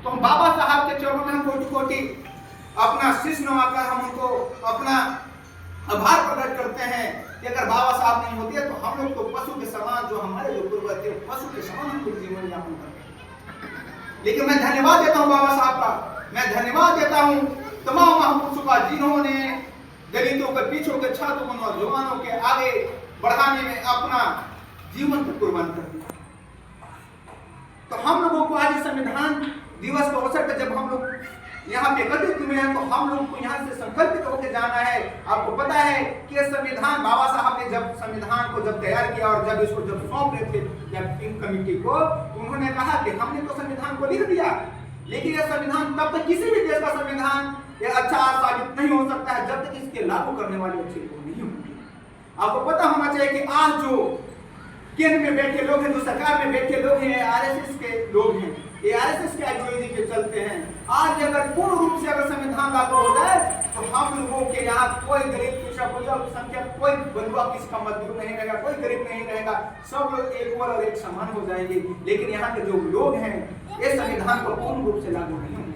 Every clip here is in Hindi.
तो हम बाबा साहब के चरणों में हम कोटि कोटि अपना शीश नवाकर हम उनको अपना आभार प्रकट करते हैं कि अगर बाबा साहब नहीं होते तो हम लोग तो पशु के समान, जो हमारे जो पूर्वज थे पशु के समान हम लोग जीवन यापन करते। लेकिन मैं धन्यवाद देता हूँ बाबा साहब का, मैं धन्यवाद देता हूँ तमाम महापुरुषों का जिन्होंने दलितों के, पीछों के, छात्रों को, नौजवानों के आगे बढ़ाने में अपना जीवन को कुर्बान कर दिया। तो हम लोगों को आज संविधान दिवस के अवसर पर जब हम लोग यहाँ पे एकत्रित हुए हैं तो हम लोग को यहाँ से संकल्पित होकर जाना है। आपको पता है कि संविधान बाबा साहब ने जब संविधान को जब तैयार किया और जब इसको जब सौंप रहे थे जब इन कमेटी को, तो उन्होंने कहा कि हमने तो संविधान को लिख दिया, लेकिन यह संविधान तब तक किसी भी देश का संविधान ये अच्छा साबित नहीं हो सकता है जब तक इसके लागू करने वाले अच्छे लोग नहीं होंगे। आपको पता होना चाहिए कि आज जो केंद्र में बैठे लोग हैं, जो सरकार में बैठे लोग हैं, आरएसएस के लोग हैं, ये आरएसएस के आइडियोलॉजी के चलते हैं। आज अगर पूर्ण रूप से अगर संविधान लागू हो जाए तो हम लोगों के यहाँ कोई गरीब पिछड़ा, कोई अल्पसंख्यक, कोई बंधुआ किसी का मजदूर नहीं रहेगा, कोई गरीब नहीं रहेगा, सब लोग एक और एक समान हो जाएंगे। लेकिन यहाँ के जो लोग हैं ये संविधान को पूर्ण रूप से लागू नहीं होंगे।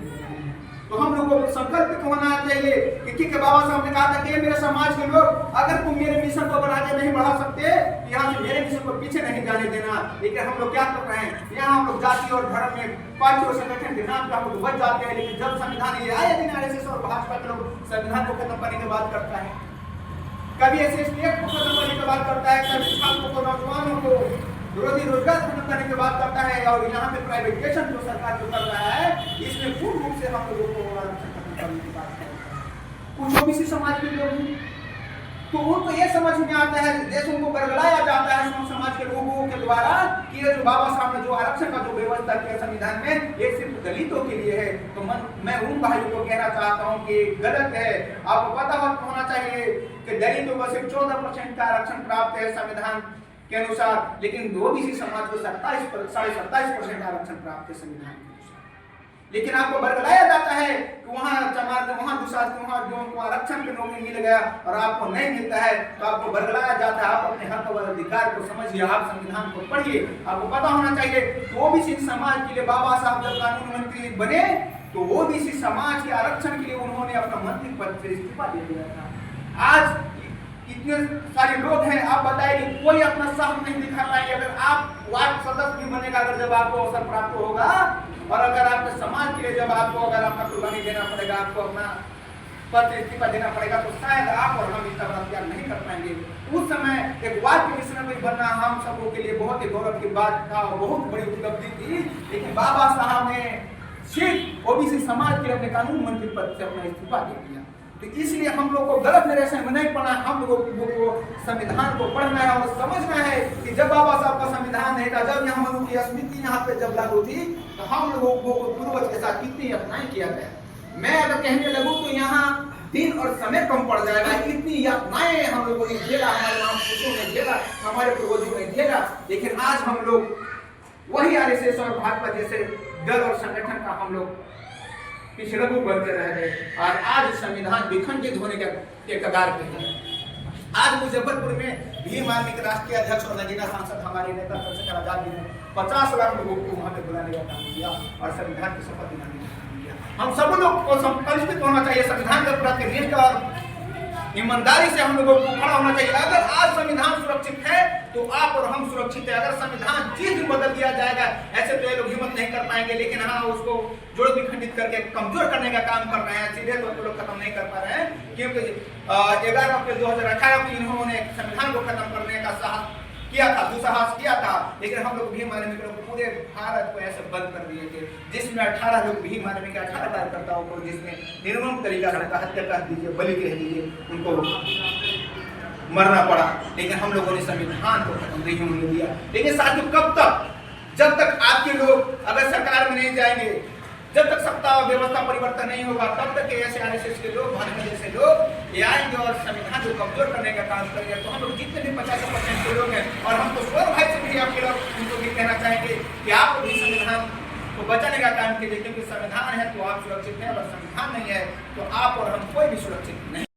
तो हम लोगों को संकल्पित होना चाहिए कि ठीक है, बाबा साहब ने कहा था कि मेरे समाज के लोग अगर तुम मेरे मिशन को अगर आगे नहीं बढ़ा सकते, यहाँ से मेरे मिशन को पीछे नहीं जाने देना। लेकिन हम लोग क्या कर रहे हैं, यहाँ हम लोग जाति और धर्म में पार्टी और संगठन के नाम पे हम लोग बच जाते हैं। लेकिन जब संविधान ये आए दिन आरएसएस और भाजपा के लोग संविधान को खत्म करने की बात करता है, कभी एसएसटी एक्ट को खत्म करने की बात करता है, कभी छात्रों को, नौजवानों को विरोधी रोजगार खत्म करने की बात करता है, और यहाँ पे प्राइवेटाइजेशन जो सरकार जो कर रहा है इसमें पूर्ण रूप से हम लोगों को खत्म करने की बात है। कुछ ओबीसी समाज के लोग तो उनको ये समझ में आता है, देश उनको बरगलाया जाता है समाज के लोगों के द्वारा कि ये जो बाबा साहब ने जो आरक्षण का जो व्यवस्था किया संविधान में ये सिर्फ दलितों के लिए है। तो मैं उन भाइयों को कहना चाहता हूँ कि गलत है। आपको पता होना चाहिए कि दलितों को सिर्फ 14% का आरक्षण प्राप्त है संविधान के अनुसार, लेकिन ओबीसी समाज को 27.5% आरक्षण प्राप्त है संविधान के अनुसार। लेकिन आपको बरगलाया जाता है कि वहाँ दुशासन, वहाँ जो उनको आरक्षण के नौकरी मिल गया और आपको नहीं मिलता है, तो आपको बरगलाया जाता है। आप अपने हक और अधिकार को समझिए, आप संविधान को पढ़िए। आपको पता होना चाहिए कि ओबीसी समाज के लिए बाबा साहब जब कानून मंत्री बने तो ओबीसी समाज के आरक्षण के लिए उन्होंने अपना मंत्री पद से इस्तीफा दे दिया था। आज इतने सारे लोग हैं, आप बताइए कोई अपना साहब नहीं दिखा पाएंगे। अगर आप वार्ड सदस्य भी बनेगा, अगर जब आपको अवसर प्राप्त होगा और अगर आपके समाज के लिए जब आपको अगर अपना कुर्बानी देना पड़ेगा, आपको अपना पद इस्तीफा देना पड़ेगा, तो शायद आप और हम इतना बड़ा त्याग नहीं कर पाएंगे। उस समय एक वार्ड कमिश्नर बनना हम सबों के लिए बहुत ही गौरव की बात था, बहुत बड़ी उपलब्धि थी। लेकिन बाबा साहब ने सिर्फ ओबीसी समाज के लिए अपने कानून मंत्री पद से अपना इस्तीफा दे दिया। तो इसलिए हम लोग को गलत निर्देशन में नहीं पढ़ना, हम लोगों को संविधान को पढ़ना है और समझना है कि जब बाबा साहब का संविधान नहीं था, जब हम लोगों की स्मृति यहाँ पे जब लागू थी, तो हम लोगों को पूर्वज के साथ कितनी यातनाएं किया गया। मैं अगर कहने लगूं तो यहाँ दिन और समय कम पड़ जाएगा। इतनी यातनाएं हम लोगों ने झेला, हमारे महापुरुषों ने झेला, हमारे पूर्वजों ने झेला। लेकिन आज हम लोग वही आरएसएस और भाजपा जैसे दल और संगठन का हम लोग पिछड़बू बनते रह गए और आज संविधान विखंडित होने के कगार पे है। आज मुजफ्फरपुर में भीम आर्मी के राष्ट्रीय अध्यक्ष और नगीना सांसद हमारे नेता चंद्रशेखर आजाद जी ने 50 लाख लोगों को वहां पे बुलाने का काम किया और संविधान की शपथ दिलाने का काम किया। हम सब लोग को संकल्पित होना चाहिए, संविधान के प्रति निष्ठा और ईमानदारी से हम लोगों को खड़ा होना चाहिए। अगर आज संविधान सुरक्षित है तो आप और हम सुरक्षित है। अगर संविधान चीज भी बदल दिया जाएगा, ऐसे तो ये लोग हिम्मत नहीं कर पाएंगे। लेकिन हाँ, उसको जोड़ विखंडित करके कमजोर करने का काम कर रहे हैं, सीधे तौर पर लोग खत्म नहीं कर पा रहे हैं। क्योंकि 11 अप्रैल 2018 को इन्होंने संविधान को खत्म करने का साहस किया था, दुस्साहस किया था। लेकिन हम लोग भीम आर्मी के लोग पूरे भारत को ऐसे बंद कर दिए थे, जिसमें 18 लोग भीम आर्मी के 18 कार्यकर्ताओं को, जिसमें निर्मम तरीका से हत्या कर दीजिए, बलि कह दीजिए, उनको मरना पड़ा। लेकिन हम लोगों ने संविधान को खत्म नहीं होने दिया। लेकिन साथियों, कब तक? जब तक आपके लोग अगर सरकार में नहीं जाएंगे, जब तक सत्ता और व्यवस्था परिवर्तन नहीं होगा, तब तक ऐसे आरएसएस के लोग, भाजपा जैसे लोग ये आएंगे और संविधान को कमजोर करने का काम करेंगे। तो हम लोग जितने भी 50% के लोग हैं, और हम तो स्वर भाई से भी आपके लोग उनको भी कहना चाहेंगे कि आप भी संविधान को बचाने का काम कीजिए। क्योंकि संविधान है तो आप सुरक्षित हैं, अगर संविधान नहीं है तो आप और हम कोई भी सुरक्षित नहीं।